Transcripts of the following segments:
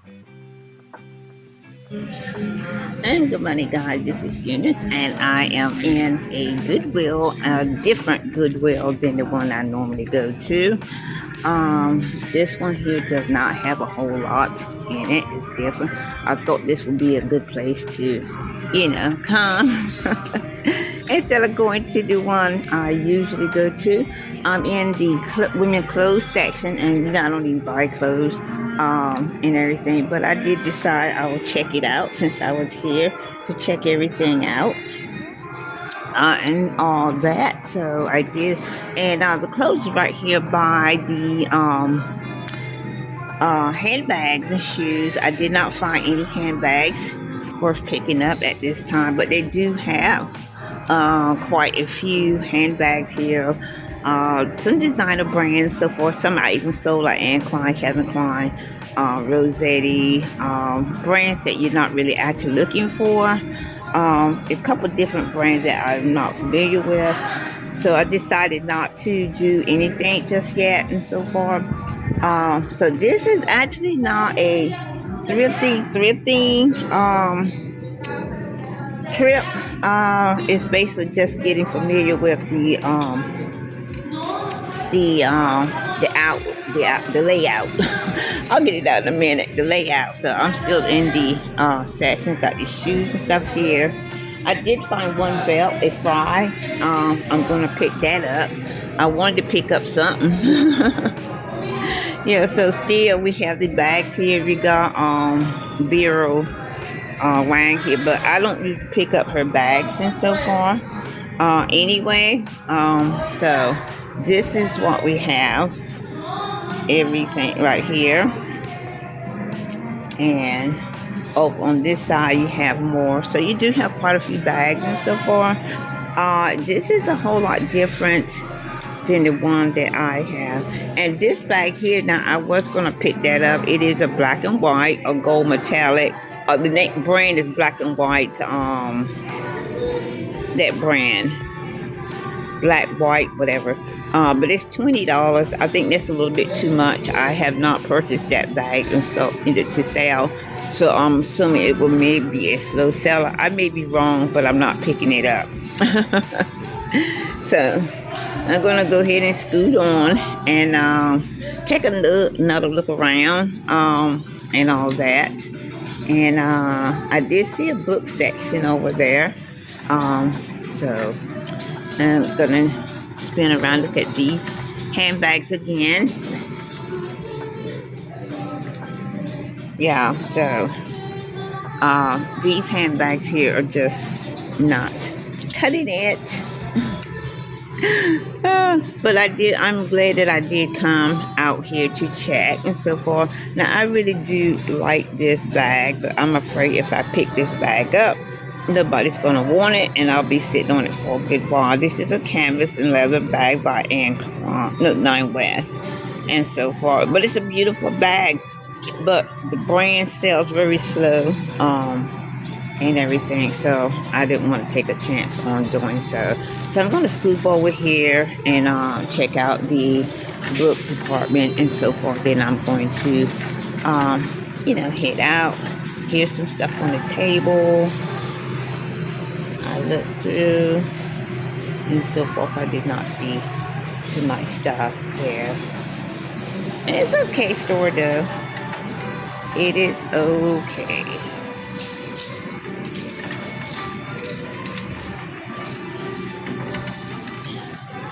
And good morning, guys. This is Eunice, and I am in a Goodwill, a different Goodwill than the one I normally go to. This one here does not have a whole lot in it. It's different. I thought this would be a good place to, come instead of going to the one I usually go to. I'm in the women clothes section, and I don't even buy clothes and everything. But I did decide I will check it out since I was here to check everything out and all that. So I did, and the clothes is right here by the handbags and shoes. I did not find any handbags worth picking up at this time, but they do have quite a few handbags here. Some designer brands, so forth. Some I even sold, like Anne Klein, Calvin Klein, Rossetti, brands that you're not really actually looking for. A couple different brands that I'm not familiar with. So I decided not to do anything just yet and so forth. So this is actually not a thrifting trip. It's basically just getting familiar with the layout. I'll get it out in a minute. The layout. So I'm still in the section. Got the shoes and stuff here. I did find one belt, a fry. I'm gonna pick that up. I wanted to pick up something. Yeah. So still we have the bags here. We got Bureau Wang here, but I don't need to pick up her bags and so far. Anyway, so this is what we have. Everything right here, and over on this side you have more. So you do have quite a few bags and so forth. This is a whole lot different than the one that I have. And this bag here, now I was gonna pick that up. It is a black and white, a gold metallic. The brand is black and white. That brand, black, white, whatever. But it's $20. I think that's a little bit too much. I have not purchased that bag and so to sell. So I'm assuming it will maybe be a slow seller. I may be wrong, but I'm not picking it up. So I'm gonna go ahead and scoot on and take another look around and all that. And I did see a book section over there. So I'm gonna spin around, look at these handbags again. Yeah, so these handbags here are just not cutting it. But I'm glad that I did come out here to check and so forth. Now I really do like this bag, but I'm afraid if I pick this bag up, nobody's gonna want it, and I'll be sitting on it for a good while. This is a canvas and leather bag by Nine West, and so forth. But it's a beautiful bag. But the brand sells very slow, and everything. So I didn't want to take a chance on doing so. So I'm gonna scoop over here and check out the book department and so forth. Then I'm going to, head out. Here's some stuff on the table. I looked through and so forth. I did not see too much stuff there. And it's okay store though. It is okay.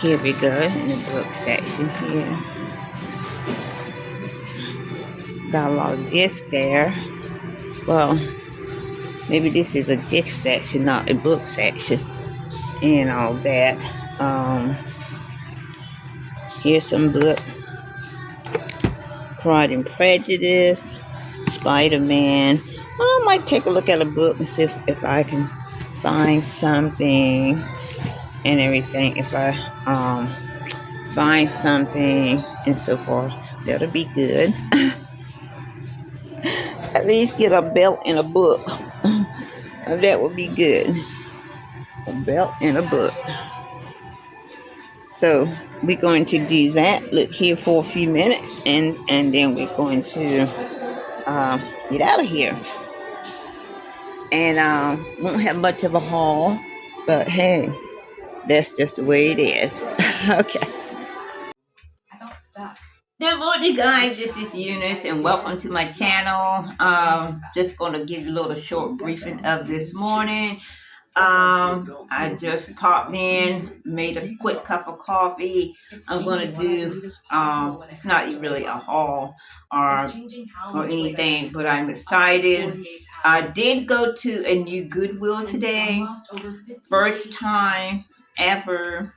Here we go in the book section here. Got a lot of discs there. Well, maybe this is a disc section, not a book section, and all that. Here's some book. Pride and Prejudice, Spider-Man. I might take a look at a book and see if I can find something and everything. If I find something and so forth, that'll be good. At least get a belt and a book. That would be good. A belt and a book. So we're going to do that. Look here for a few minutes, and then we're going to get out of here. And won't have much of a haul, but hey, that's just the way it is. Okay. Good morning, guys. This is Eunice, and welcome to my channel. Just going to give you a little short briefing of this morning. I just popped in, made a quick cup of coffee. I'm going to do, it's not really a haul or anything, but I'm excited. I did go to a new Goodwill today. First time ever.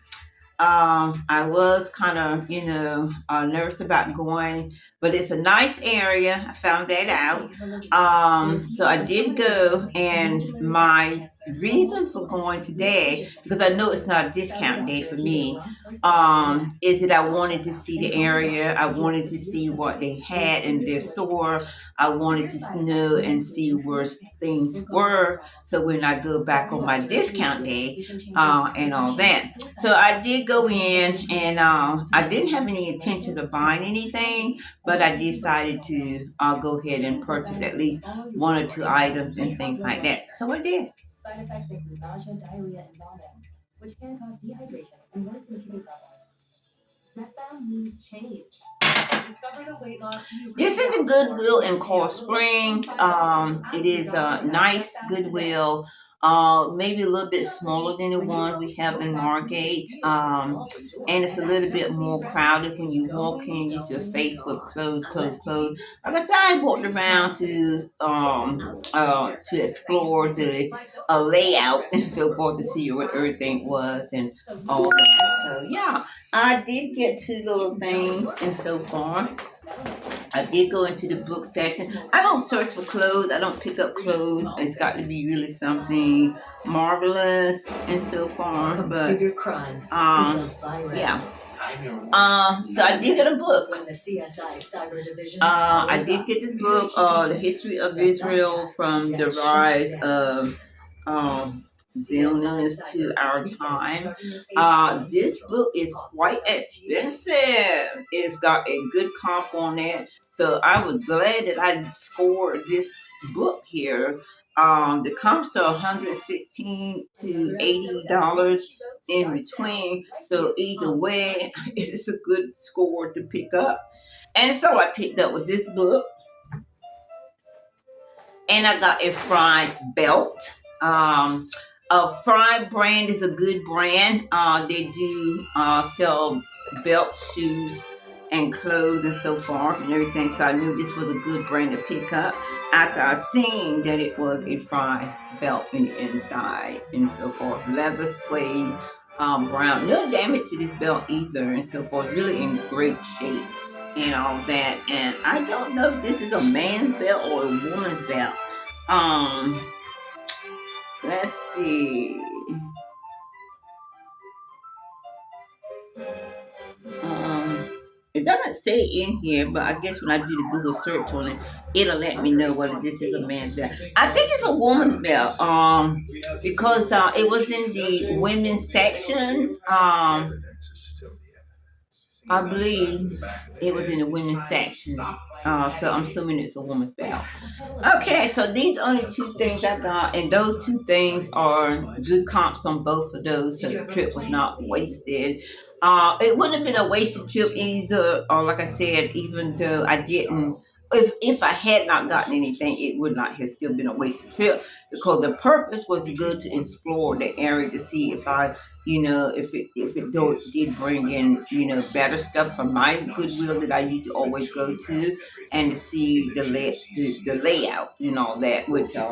I was kind of, nervous about going, but it's a nice area. I found that out. So I did go, and my reason for going today, because I know it's not a discount day for me, is that I wanted to see the area. I wanted to see what they had in their store. I wanted to know and see where things were, so when I go back on my discount day and all that. So I did go in, and I didn't have any intention of buying anything, but I decided to go ahead and purchase at least one or two items and things like that. So I did. Side effects include nausea, diarrhea, and vomiting, which can cause dehydration and worsen kidney problems. Setbound means change. Discover the weight loss you. This is the Goodwill in Coral Springs. It is a nice Goodwill. Maybe a little bit smaller than the one we have in Margate. And it's a little bit more crowded when you walk in. You just face with closed. Like I said, I walked around to explore the layout and so forth to see what everything was and all that. So yeah, I did get two little things and so far. I did go into the book section. I don't search for clothes. I don't pick up clothes. It's got to be really something marvelous and so far. But yeah. So I did get a book. I did get the book, The History of Israel from the Rise of Zionist to Our Time. This book is quite expensive. It's got a good comp on it. So I was glad that I scored this book here. The comps are $116 to $80 in between. So either way, it's a good score to pick up. And so I picked up with this book. And I got a Fry belt. Fry brand is a good brand. They do sell belts, shoes, and clothes and so forth and everything. So I knew this was a good brand to pick up after I seen that it was a Fry belt in the inside and so forth. Leather, suede, brown. No damage to this belt either and so forth. Really in great shape and all that. And I don't know if this is a man's belt or a woman's belt. Let's see. It doesn't say in here, but I guess when I do the Google search on it, it'll let me know whether this is a man's belt. I think it's a woman's belt. Because it was in the women's section. I believe it was in the women's section. So I'm assuming it's a woman's belt. Okay, so these are only two things I got, and those two things are good comps on both of those, so the trip was not wasted. It wouldn't have been a wasted trip either, or like I said, even though I didn't, if I had not gotten anything, it would not have still been a wasted trip, because the purpose was to go to explore the area to see if I, if it did bring in, better stuff from my Goodwill that I used to always go to, and to see the layout and all that, which I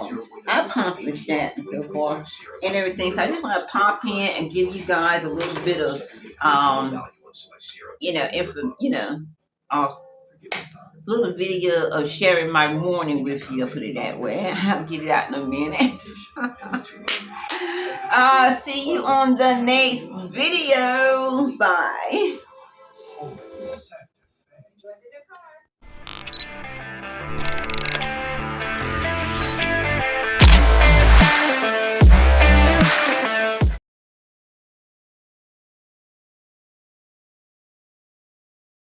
accomplished that and so forth and everything. So I just want to pop in and give you guys a little bit of, little video of sharing my morning with you. I'll put it that way. I'll get it out in a minute. See you on the next video. Bye.